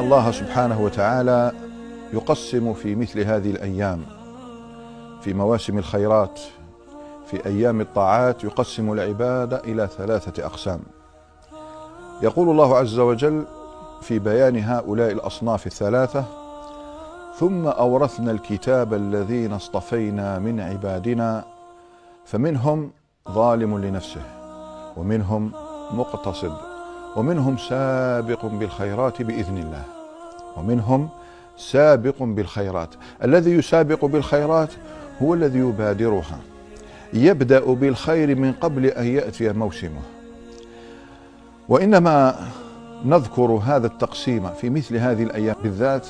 الله سبحانه وتعالى يقسم في مثل هذه الأيام، في مواسم الخيرات، في أيام الطاعات، يقسم العبادة إلى 3 أقسام. يقول الله عز وجل في بيان هؤلاء الأصناف الثلاثة: ثم أورثنا الكتاب الذين اصطفينا من عبادنا فمنهم ظالم لنفسه ومنهم مقتصد ومنهم سابق بالخيرات بإذن الله. ومنهم سابق بالخيرات، الذي يسابق بالخيرات هو الذي يبادرها، يبدأ بالخير من قبل أن يأتي موسمه. وإنما نذكر هذا التقسيم في مثل هذه الأيام بالذات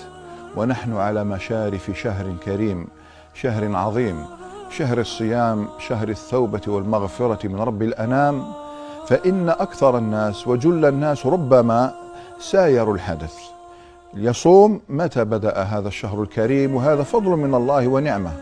ونحن على مشارف شهر كريم، شهر عظيم، شهر الصيام، شهر التوبة والمغفرة من رب الأنام. فإن أكثر الناس وجل الناس ربما سايروا الحدث، يصوم متى بدأ هذا الشهر الكريم، وهذا فضل من الله ونعمة.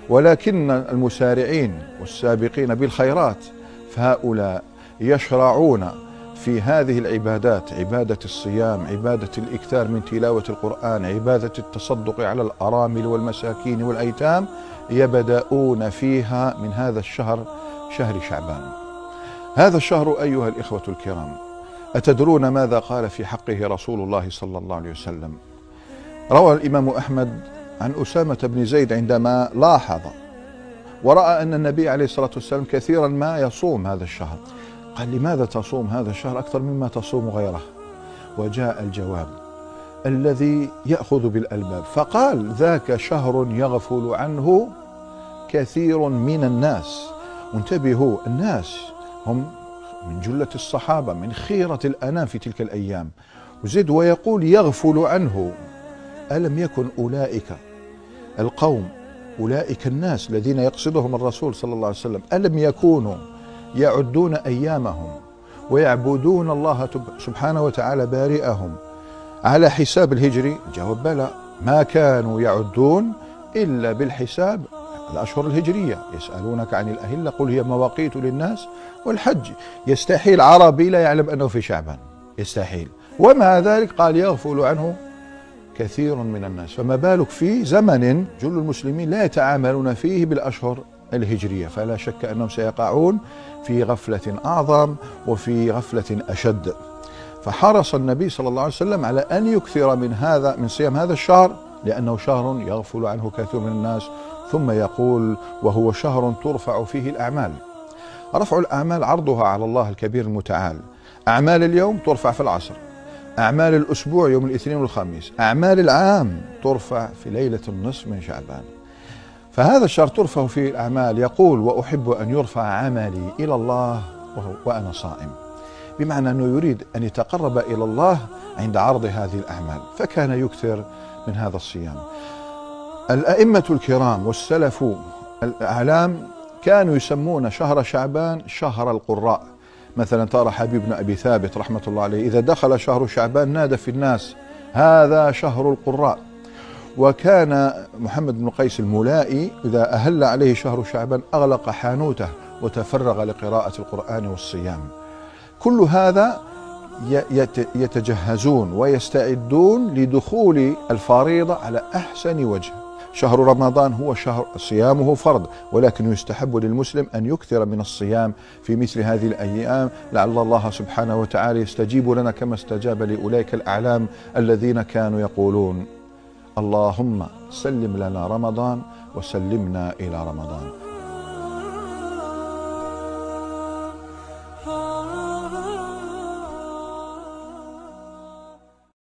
ولكن المسارعين والسابقين بالخيرات فهؤلاء يشرعون في هذه العبادات، عبادة الصيام، عبادة الإكثار من تلاوة القرآن، عبادة التصدق على الأرامل والمساكين والأيتام، يبدأون فيها من هذا الشهر، شهر شعبان. هذا الشهر أيها الإخوة الكرام، أتدرون ماذا قال في حقه رسول الله صلى الله عليه وسلم؟ روى الإمام أحمد عن أسامة بن زيد عندما لاحظ ورأى أن النبي عليه الصلاة والسلام كثيرا ما يصوم هذا الشهر، قال: لماذا تصوم هذا الشهر أكثر مما تصوم غيره؟ وجاء الجواب الذي يأخذ بالألباب، فقال: ذاك شهر يغفل عنه كثير من الناس. وانتبهوا، الناس هم من جلة الصحابة، من خيرة الأنام في تلك الأيام. وزد ويقول يغفل عنه. ألم يكن أولئك القوم، أولئك الناس الذين يقصدهم الرسول صلى الله عليه وسلم، ألم يكونوا يعدون أيامهم ويعبدون الله سبحانه وتعالى بارئهم على حساب الهجري؟ جواب: بلى، ما كانوا يعدون إلا بالحساب الأشهر الهجرية. يسألونك عن الأهلة قل هي مواقيت للناس والحج. يستحيل عربي لا يعلم أنه في شعبان، يستحيل. ومع ذلك قال يغفل عنه كثير من الناس، فما بالك في زمن جل المسلمين لا يتعاملون فيه بالأشهر الهجرية، فلا شك أنهم سيقعون في غفلة أعظم وفي غفلة أشد. فحرص النبي صلى الله عليه وسلم على أن يكثر من صيام هذا الشهر، لأنه شهر يغفل عنه كثير من الناس. ثم يقول: وهو شهر ترفع فيه الأعمال. رفع الأعمال عرضها على الله الكبير المتعال. أعمال اليوم ترفع في العصر، أعمال الأسبوع يوم الاثنين والخميس، أعمال العام ترفع في ليلة النصف من شعبان. فهذا الشهر ترفع فيه الأعمال. يقول: وأحب أن يرفع عملي إلى الله وأنا صائم، بمعنى أنه يريد أن يتقرب إلى الله عند عرض هذه الأعمال، فكان يكثر من هذا الصيام. الأئمة الكرام والسلف الأعلام كانوا يسمون شهر شعبان شهر القراء. مثلا ترى حبيب بن أبي ثابت رحمة الله عليه إذا دخل شهر شعبان نادى في الناس: هذا شهر القراء. وكان محمد بن قيس الملائي إذا أهل عليه شهر شعبان أغلق حانوته وتفرغ لقراءة القرآن والصيام. كل هذا يتجهزون ويستعدون لدخول الفريضة على أحسن وجه. شهر رمضان هو شهر صيامه فرض، ولكن يستحب للمسلم أن يكثر من الصيام في مثل هذه الأيام، لعل الله سبحانه وتعالى يستجيب لنا كما استجاب لأولئك الأعلام الذين كانوا يقولون: اللهم سلم لنا رمضان وسلمنا إلى رمضان.